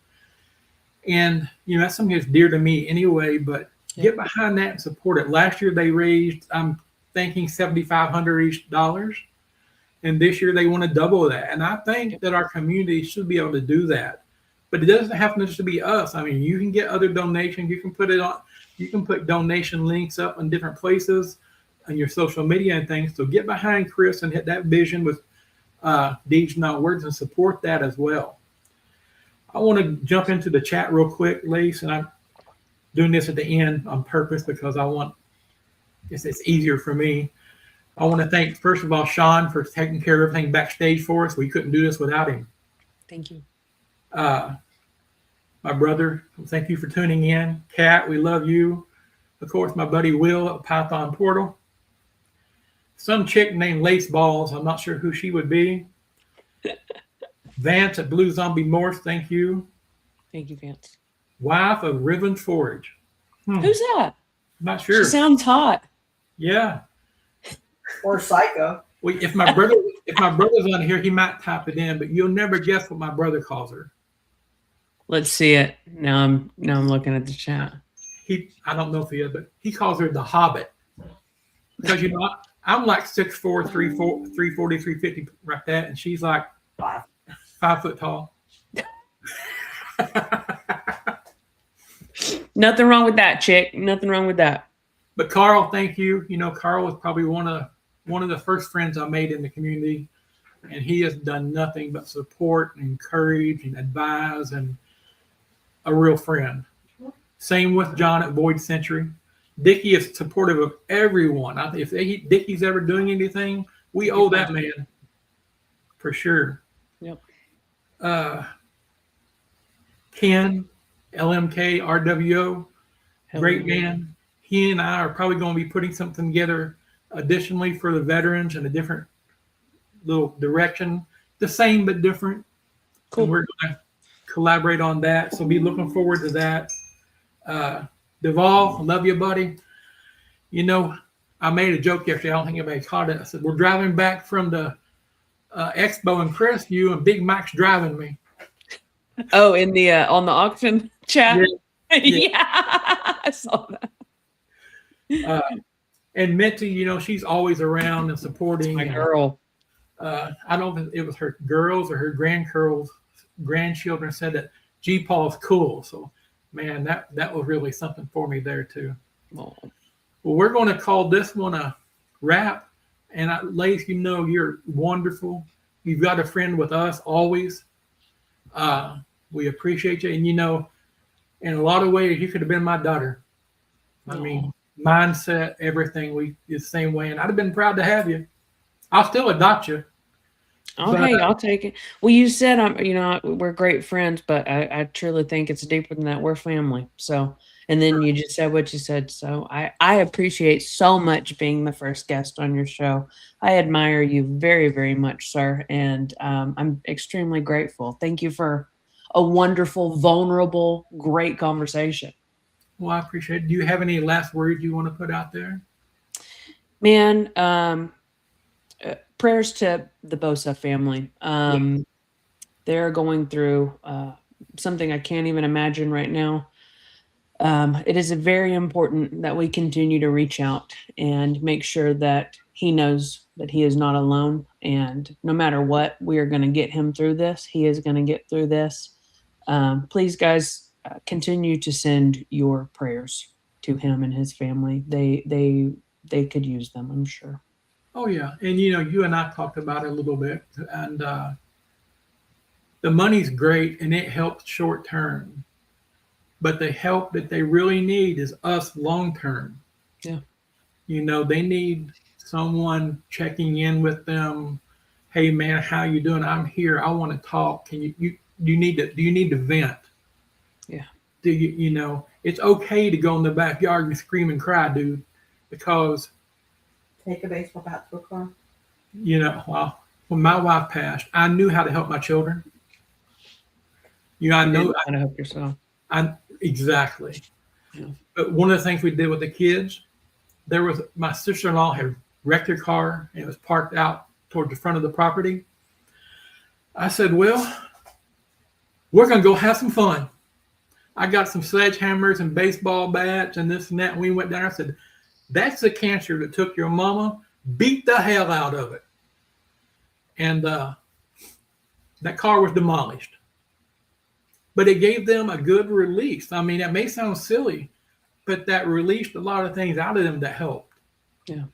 And, you know, that's something that's dear to me anyway, but get behind that and support it. Last year they raised, I'm thinking $7,500 each. And this year they want to double that. And I think that our community should be able to do that. But it doesn't have to just be us. I mean, you can get other donations. You can put donation links up in different places on your social media and things. So get behind Chris and hit that vision with Deeds Not Words and support that as well. I want to jump into the chat real quick, Lace, and I'm doing this at the end on purpose because it's easier for me. I want to thank, first of all, Sean for taking care of everything backstage for us. We couldn't do this without him. Thank you. My brother, thank you for tuning in. Kat, we love you. Of course, my buddy Will at Python Portal. Some chick named Lace Balls. I'm not sure who she would be. Vance at Blue Zombie Morse, thank you. Thank you, Vance. Wife of Riven Forge. Who's that? I'm not sure. She sounds hot. Yeah. Or Psycho. Well, if my brother's on here, he might type it in, but you'll never guess what my brother calls her. Let's see it. Now I'm looking at the chat. I don't know if he is, but he calls her the Hobbit. Because you know, I'm like 6'4", 340, 350 like that, and she's like 5 foot tall. Nothing wrong with that, chick. Nothing wrong with that. But Carl, thank you. You know, Carl was probably one of one of the first friends I made in the community, and he has done nothing but support and encourage and advise, and a real friend. Same with John at Boyd Century. Dickie is supportive of everyone. If Dickie's ever doing anything, we owe that man for sure. Yep. Ken, LMK, RWO, great man. He and I are probably going to be putting something together additionally for the veterans in a different little direction. The same but different. Cool. And we're going to collaborate on that. So be looking forward to that. Duvall, love you, buddy. You know, I made a joke yesterday. I don't think anybody caught it. I said, we're driving back from the expo in Crestview, and Big Mike's driving me. Oh, in the on the auction chat? Yeah. Yeah, I saw that. And Minty, you know, she's always around and supporting. My girl. I don't know if it was her girls or her grandchildren said that G.Paw is cool. So, man, that was really something for me there, too. Oh. Well, we're going to call this one a wrap. And Lace, you know, you're wonderful. You've got a friend with us always. We appreciate you. And, you know, in a lot of ways, you could have been my daughter. I mean, mindset, everything, the same way. And I'd have been proud to have you. I'll still adopt you. Okay, I'll take it. Well, you said we're great friends, but I truly think it's deeper than that. We're family. So, and then you just said what you said. So I appreciate so much being the first guest on your show. I admire you very, very much, sir. And I'm extremely grateful. Thank you for a wonderful, vulnerable, great conversation. Well, I appreciate it. Do you have any last words you want to put out there? Man, prayers to the Bosa family. They're going through something I can't even imagine right now. It is very important that we continue to reach out and make sure that he knows that he is not alone. And no matter what, we are going to get him through this. He is going to get through this. Please, guys, continue to send your prayers to him and his family. They could use them, I'm sure. Oh, yeah. And, you know, you and I talked about it a little bit. And the money's great, and it helps short term. But the help that they really need is us long term. Yeah. You know, they need someone checking in with them. Hey, man, how you doing? I'm here. I want to talk. Can do you need to vent? Yeah. Do you know, it's okay to go in the backyard and scream and cry, dude, because Take a baseball bat to a car. you know, well, when my wife passed, I knew how to help my children. You know, I know how to help yourself. Exactly. Yeah. But one of the things we did with the kids, my sister-in-law had wrecked her car, and it was parked out towards the front of the property. I said, well, we're going to go have some fun. I got some sledgehammers and baseball bats and this and that. And we went down. I said, that's the cancer that took your mama. Beat the hell out of it. And that car was demolished. But it gave them a good release. I mean, that may sound silly, but that released a lot of things out of them that helped. Yeah.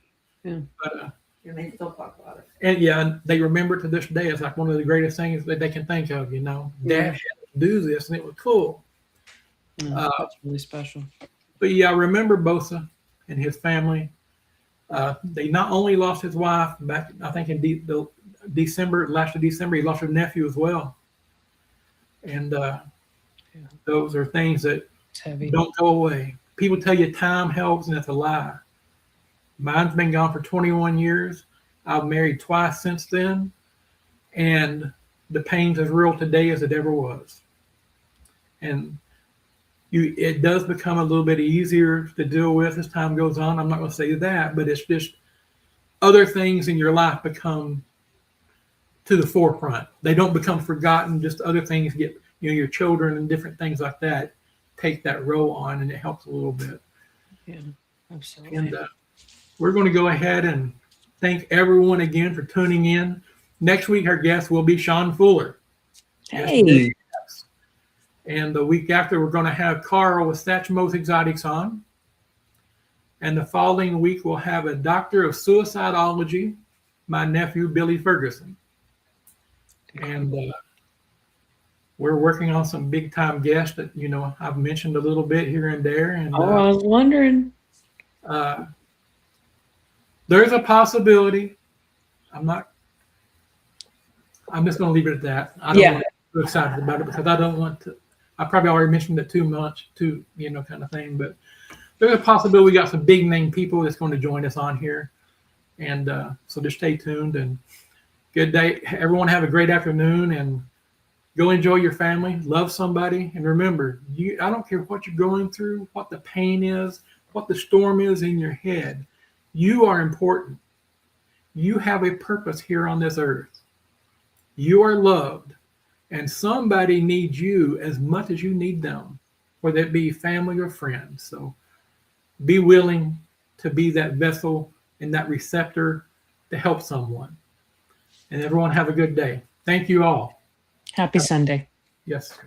Yeah. But, And they still talk about it. and yeah, they remember to this day. It's like one of the greatest things that they can think of, you know. Dad had to do this, and it was cool. Yeah, that's really special. But yeah, I remember Bosa and his family. They not only lost his wife back, I think in last of December, he lost his nephew as well. And those are things that don't go away. People tell you time helps, and it's a lie. Mine's been gone for 21 years. I've married twice since then. And the pain's as real today as it ever was. And it does become a little bit easier to deal with as time goes on. I'm not going to say that, but it's just other things in your life become to the forefront. They don't become forgotten. Just other things get, your children and different things like that take that role on, and it helps a little bit. Yeah, absolutely. And we're going to go ahead and thank everyone again for tuning in. Next week, our guest will be Sean Fuller. Hey. Yes. And the week after, we're going to have Carl with Satchmo's Exotics on. And the following week, we'll have a doctor of suicidology, my nephew, Billy Ferguson. And we're working on some big time guests that, I've mentioned a little bit here and there. And I was wondering. there's a possibility. I'm just going to leave it at that. I don't want to get too excited about it because I don't want to. I probably already mentioned it too much, kind of thing. But there's a possibility we got some big name people that's going to join us on here. And so just stay tuned and good day. Everyone have a great afternoon and go enjoy your family. Love somebody. And remember, I don't care what you're going through, what the pain is, what the storm is in your head. You are important. You have a purpose here on this earth. You are loved. And somebody needs you as much as you need them, whether it be family or friends. So be willing to be that vessel and that receptor to help someone. And everyone have a good day. Thank you all. Happy Sunday. Yes.